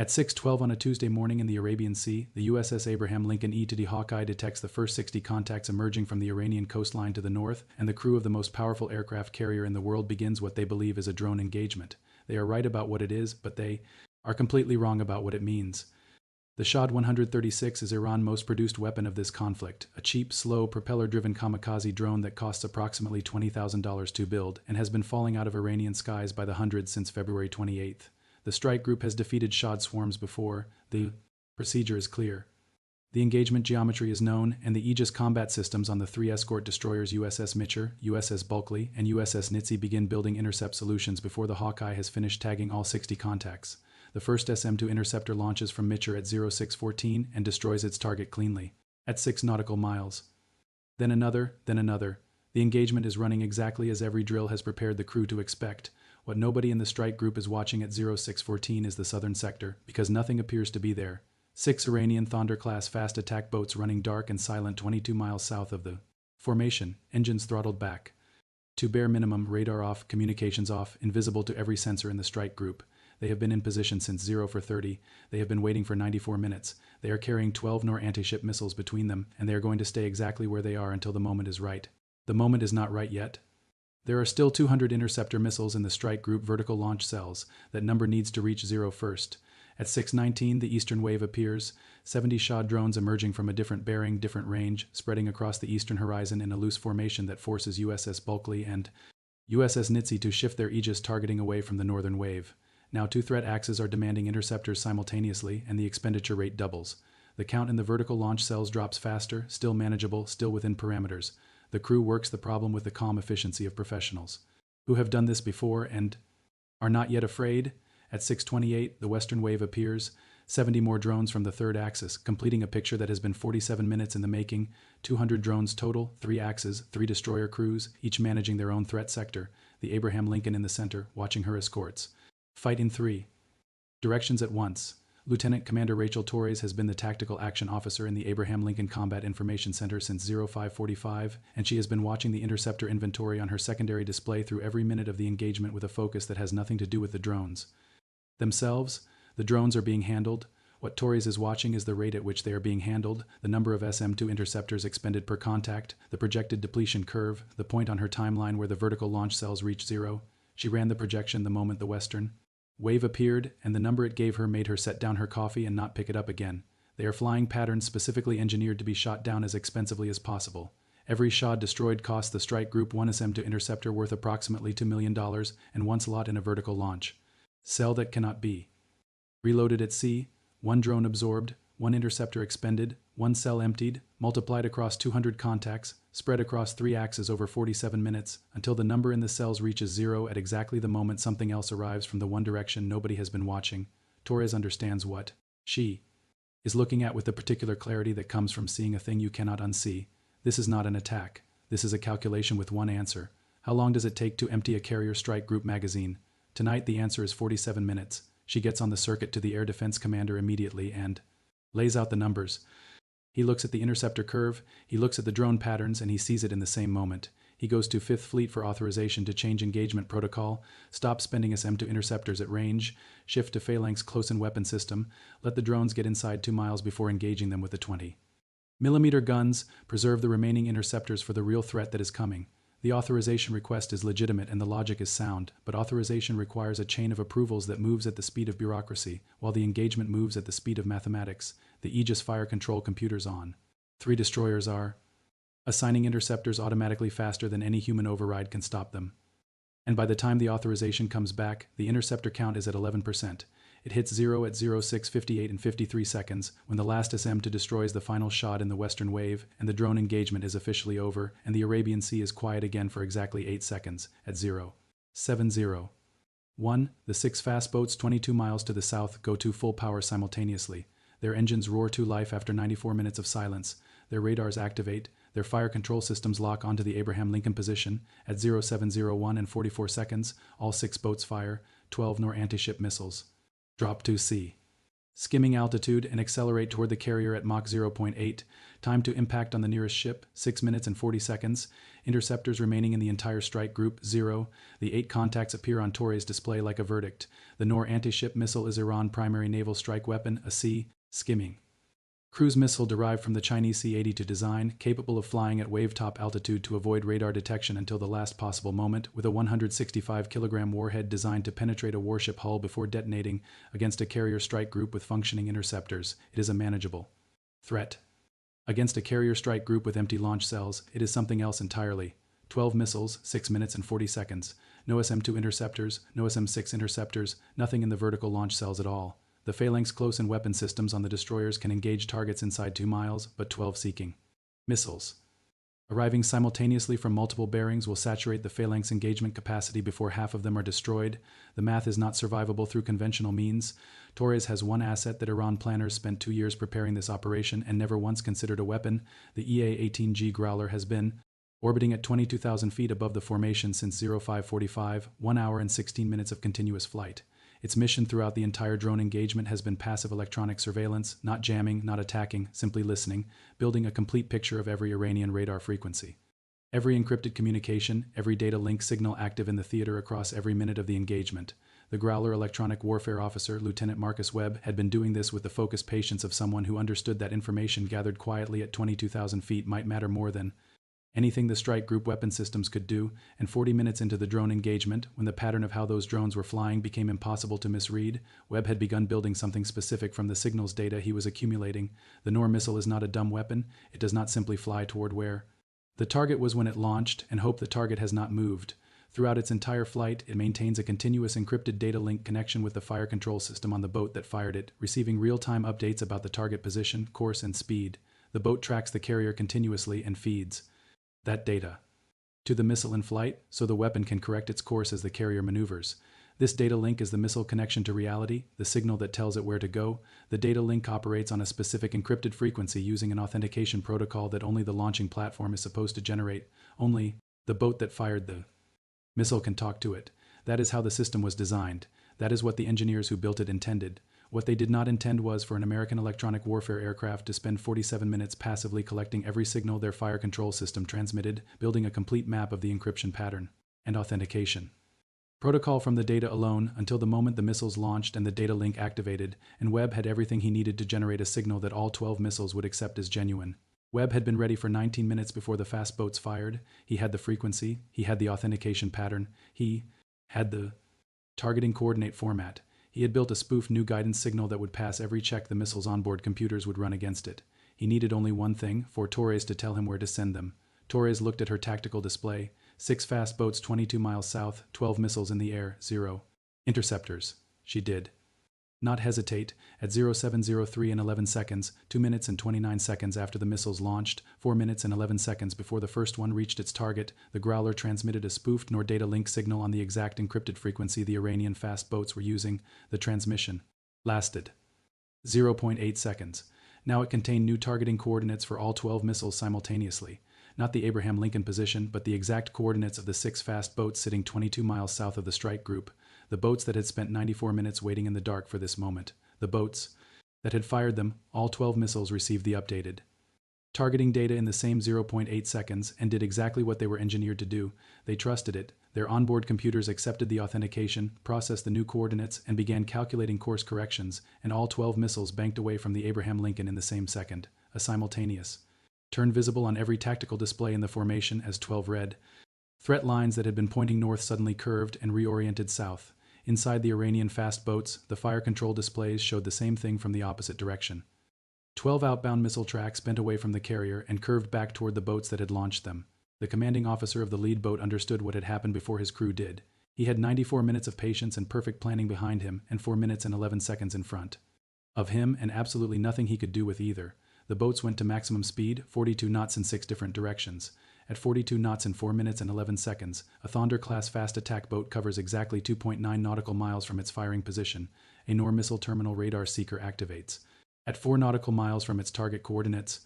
At 6:12 on a Tuesday morning in the Arabian Sea, the USS Abraham Lincoln E-2D Hawkeye detects the first 60 contacts emerging from the Iranian coastline to the north, and the crew of the most powerful aircraft carrier in the world begins what they believe is a drone engagement. They are right about what it is, but they are completely wrong about what it means. The Shahed 136 is Iran's most produced weapon of this conflict, a cheap, slow, propeller-driven kamikaze drone that costs approximately $20,000 to build and has been falling out of Iranian skies by the hundreds since February 28th. The strike group has defeated Shahed swarms before. The procedure is clear. The engagement geometry is known, and the Aegis combat systems on the three escort destroyers USS Mitchell, USS Bulkley, and USS Nitze begin building intercept solutions before the Hawkeye has finished tagging all 60 contacts. The first SM-2 interceptor launches from Mitchell at 0614 and destroys its target cleanly, at 6 nautical miles. Then another. The engagement is running exactly as every drill has prepared the crew to expect. What nobody in the strike group is watching at 0614 is the southern sector, because nothing appears to be there. 6 Iranian Thunder-class fast attack boats running dark and silent 22 miles south of the formation, engines throttled back. To bare minimum, radar off, communications off, invisible to every sensor in the strike group. They have been in position since 0 for 30. They have been waiting for 94 minutes. They are carrying 12 Noor anti-ship missiles between them, and they are going to stay exactly where they are until the moment is right. The moment is not right yet. There are still 200 interceptor missiles in the strike group vertical launch cells. That number needs to reach 0 first. At 6:19, the eastern wave appears, 70 Shahed drones emerging from a different bearing, different range, spreading across the eastern horizon in a loose formation that forces USS Bulkley and USS Nitze to shift their Aegis targeting away from the northern wave. Now 2 threat axes are demanding interceptors simultaneously, and the expenditure rate doubles. The count in the vertical launch cells drops faster, still manageable, still within parameters. The crew works the problem with the calm efficiency of professionals who have done this before and are not yet afraid. At 6:28, the western wave appears, 70 more drones from the third axis, completing a picture that has been 47 minutes in the making, 200 drones total, 3 axes, 3 destroyer crews, each managing their own threat sector, the Abraham Lincoln in the center, watching her escorts. Fight in 3 directions at once. Lieutenant Commander Rachel Torres has been the Tactical Action Officer in the Abraham Lincoln Combat Information Center since 0545, and she has been watching the interceptor inventory on her secondary display through every minute of the engagement with a focus that has nothing to do with the drones themselves. The drones are being handled. What Torres is watching is the rate at which they are being handled, the number of SM-2 interceptors expended per contact, the projected depletion curve, the point on her timeline where the vertical launch cells reach 0. She ran the projection the moment the western wave appeared, and the number it gave her made her set down her coffee and not pick it up again. They are flying patterns specifically engineered to be shot down as expensively as possible. Every Shahed destroyed costs the strike group 1 SM-2 interceptor worth approximately $2 million and 1 slot in a vertical launch cell that cannot be reloaded at sea. 1 drone absorbed, 1 interceptor expended, 1 cell emptied, multiplied across 200 contacts, spread across 3 axes over 47 minutes, until the number in the cells reaches 0 at exactly the moment something else arrives from the one direction nobody has been watching. Torres understands what she is looking at with the particular clarity that comes from seeing a thing you cannot unsee. This is not an attack. This is a calculation with one answer. How long does it take to empty a carrier strike group magazine? Tonight the answer is 47 minutes. She gets on the circuit to the Air Defense Commander immediately and lays out the numbers. He looks at the interceptor curve, he looks at the drone patterns, and he sees it in the same moment. He goes to 5th Fleet for authorization to change engagement protocol, stop spending SM-2 interceptors at range, shift to Phalanx close-in weapon system, let the drones get inside 2 miles before engaging them with the 20mm guns, preserve the remaining interceptors for the real threat that is coming. The authorization request is legitimate and the logic is sound, but authorization requires a chain of approvals that moves at the speed of bureaucracy, while the engagement moves at the speed of mathematics. The Aegis fire control computers on 3 destroyers are assigning interceptors automatically faster than any human override can stop them. And by the time the authorization comes back, the interceptor count is at 11%. It hits 0 at 06:58 and 53 seconds, when the last SM-2 destroys the final shot in the western wave, and the drone engagement is officially over, and the Arabian Sea is quiet again for exactly 8 seconds, at 07:01. The 6 fast boats 22 miles to the south go to full power simultaneously. Their engines roar to life after 94 minutes of silence. Their radars activate. Their fire control systems lock onto the Abraham Lincoln position. At 07:01 and 44 seconds, all 6 boats fire, 12 Noor anti-ship missiles drop to sea. skimming altitude, and accelerate toward the carrier at Mach 0.8. Time to impact on the nearest ship, 6 minutes and 40 seconds. Interceptors remaining in the entire strike group, 0. The 8 contacts appear on Torres' display like a verdict. The Noor anti-ship missile is Iran's primary naval strike weapon, a C. Skimming cruise missile derived from the Chinese C-82 design, capable of flying at wave-top altitude to avoid radar detection until the last possible moment, with a 165-kilogram warhead designed to penetrate a warship hull before detonating against a carrier strike group with functioning interceptors. It is a manageable threat. Against a carrier strike group with empty launch cells, it is something else entirely. 12 missiles, 6 minutes and 40 seconds. No SM-2 interceptors, no SM-6 interceptors, nothing in the vertical launch cells at all. The phalanx close-in weapon systems on the destroyers can engage targets inside 2 miles, but 12 seeking. Missiles arriving simultaneously from multiple bearings will saturate the phalanx engagement capacity before half of them are destroyed. The math is not survivable through conventional means. Torres has one asset that Iran planners spent 2 years preparing this operation and never once considered a weapon. The EA-18G Growler has been orbiting at 22,000 feet above the formation since 0545, 1 hour and 16 minutes of continuous flight. Its mission throughout the entire drone engagement has been passive electronic surveillance, not jamming, not attacking, simply listening, building a complete picture of every Iranian radar frequency. Every encrypted communication, every data link signal active in the theater across every minute of the engagement. The Growler electronic warfare officer, Lieutenant Marcus Webb, had been doing this with the focused patience of someone who understood that information gathered quietly at 22,000 feet might matter more than anything the strike group weapon systems could do, and 40 minutes into the drone engagement, when the pattern of how those drones were flying became impossible to misread, Webb had begun building something specific from the signals data he was accumulating. The Noor missile is not a dumb weapon. It does not simply fly toward where the target was when it launched, and hope the target has not moved. Throughout its entire flight, it maintains a continuous encrypted data link connection with the fire control system on the boat that fired it, receiving real-time updates about the target position, course, and speed. The boat tracks the carrier continuously and feeds that data to the missile in flight, so the weapon can correct its course as the carrier maneuvers. This data link is the missile connection to reality, the signal that tells it where to go. The data link operates on a specific encrypted frequency using an authentication protocol that only the launching platform is supposed to generate. Only the boat that fired the missile can talk to it. That is how the system was designed. That is what the engineers who built it intended. What they did not intend was for an American electronic warfare aircraft to spend 47 minutes passively collecting every signal their fire control system transmitted, building a complete map of the encryption pattern and authentication protocol from the data alone until the moment the missiles launched and the data link activated, and Webb had everything he needed to generate a signal that all 12 missiles would accept as genuine. Webb had been ready for 19 minutes before the fast boats fired. He had the frequency, he had the authentication pattern, he had the targeting coordinate format. He had built a spoofed new guidance signal that would pass every check the missile's onboard computers would run against it. He needed only one thing, for Torres to tell him where to send them. Torres looked at her tactical display. 6 fast boats 22 miles south, 12 missiles in the air, 0 interceptors. She did not hesitate. At 0703 and 11 seconds, 2 minutes and 29 seconds after the missiles launched, 4 minutes and 11 seconds before the first one reached its target, the Growler transmitted a spoofed Noor data link signal on the exact encrypted frequency the Iranian fast boats were using. The transmission lasted 0.8 seconds. Now it contained new targeting coordinates for all 12 missiles simultaneously. Not the Abraham Lincoln position, but the exact coordinates of the 6 fast boats sitting 22 miles south of the strike group. The boats that had spent 94 minutes waiting in the dark for this moment. The boats that had fired them, all 12 missiles received the updated targeting data in the same 0.8 seconds and did exactly what they were engineered to do. They trusted it. Their onboard computers accepted the authentication, processed the new coordinates, and began calculating course corrections, and all 12 missiles banked away from the Abraham Lincoln in the same second. A simultaneous turn visible on every tactical display in the formation as 12 red threat lines that had been pointing north suddenly curved and reoriented south. Inside the Iranian fast boats, the fire control displays showed the same thing from the opposite direction. 12 outbound missile tracks bent away from the carrier and curved back toward the boats that had launched them. The commanding officer of the lead boat understood what had happened before his crew did. He had 94 minutes of patience and perfect planning behind him, and 4 minutes and 11 seconds in front of him, and absolutely nothing he could do with either. The boats went to maximum speed, 42 knots in 6 different directions. At 42 knots in 4 minutes and 11 seconds, a Thunder-class fast attack boat covers exactly 2.9 nautical miles from its firing position. A Noor missile terminal radar seeker activates at 4 nautical miles from its target coordinates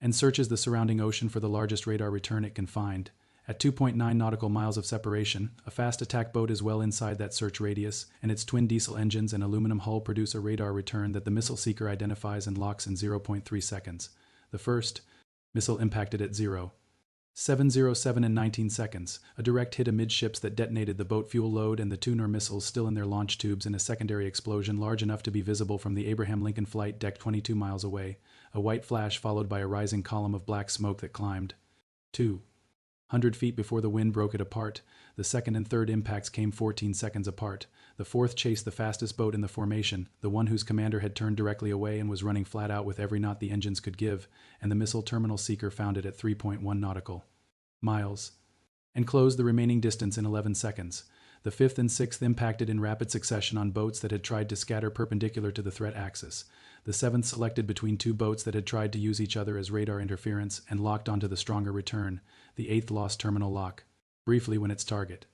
and searches the surrounding ocean for the largest radar return it can find. At 2.9 nautical miles of separation, a fast attack boat is well inside that search radius, and its twin diesel engines and aluminum hull produce a radar return that the missile seeker identifies and locks in 0.3 seconds. The first missile impacted at 0.707 in 19 seconds, a direct hit amidships that detonated the boat fuel load and the two Noor missiles still in their launch tubes in a secondary explosion large enough to be visible from the Abraham Lincoln flight deck 22 miles away, a white flash followed by a rising column of black smoke that climbed 200 feet before the wind broke it apart. The second and third impacts came 14 seconds apart. The fourth chased the fastest boat in the formation, the one whose commander had turned directly away and was running flat out with every knot the engines could give, and the missile terminal seeker found it at 3.1 nautical miles and closed the remaining distance in 11 seconds. The fifth and sixth impacted in rapid succession on boats that had tried to scatter perpendicular to the threat axis. The seventh selected between two boats that had tried to use each other as radar interference and locked onto the stronger return. The eighth lost terminal lock briefly when its target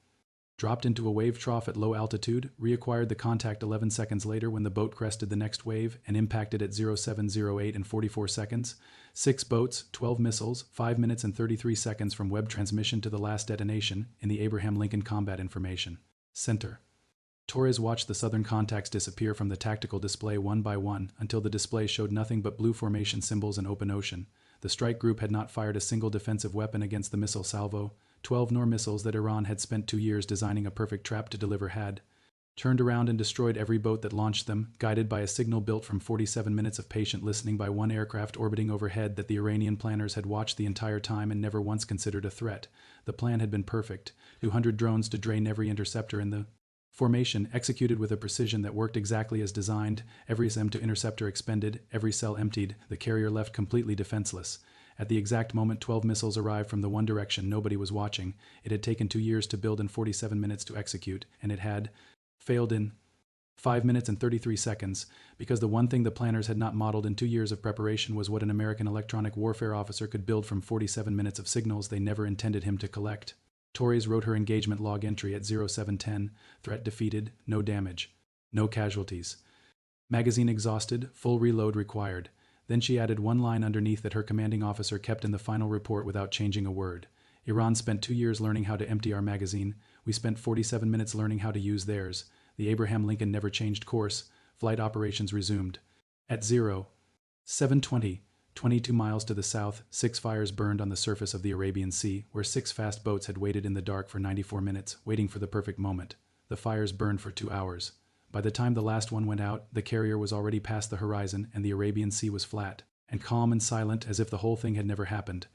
dropped into a wave trough at low altitude, reacquired the contact 11 seconds later when the boat crested the next wave and impacted at 0708 in 44 seconds. 6 boats, 12 missiles, 5 minutes and 33 seconds from web transmission to the last detonation in the Abraham Lincoln Combat Information Center. Torres watched the southern contacts disappear from the tactical display one by one until the display showed nothing but blue formation symbols and open ocean. The strike group had not fired a single defensive weapon against the missile salvo. 12 Noor missiles that Iran had spent 2 years designing a perfect trap to deliver had turned around and destroyed every boat that launched them, guided by a signal built from 47 minutes of patient listening by one aircraft orbiting overhead that the Iranian planners had watched the entire time and never once considered a threat. The plan had been perfect. 200 drones to drain every interceptor in the formation, executed with a precision that worked exactly as designed. Every SM to interceptor expended, every cell emptied, the carrier left completely defenseless. At the exact moment 12 missiles arrived from the one direction nobody was watching, it had taken 2 years to build and 47 minutes to execute, and it had failed in 5 minutes and 33 seconds, because the one thing the planners had not modeled in 2 years of preparation was what an American electronic warfare officer could build from 47 minutes of signals they never intended him to collect. Torres wrote her engagement log entry at 0710, threat defeated, no damage, no casualties. Magazine exhausted, full reload required. Then she added one line underneath that her commanding officer kept in the final report without changing a word. Iran spent 2 years learning how to empty our magazine. We spent 47 minutes learning how to use theirs. The Abraham Lincoln never changed course. Flight operations resumed. At 0720, 22 miles to the south, 6 fires burned on the surface of the Arabian Sea, where 6 fast boats had waited in the dark for 94 minutes, waiting for the perfect moment. The fires burned for 2 hours. By the time the last one went out, the carrier was already past the horizon and the Arabian Sea was flat and calm and silent as if the whole thing had never happened.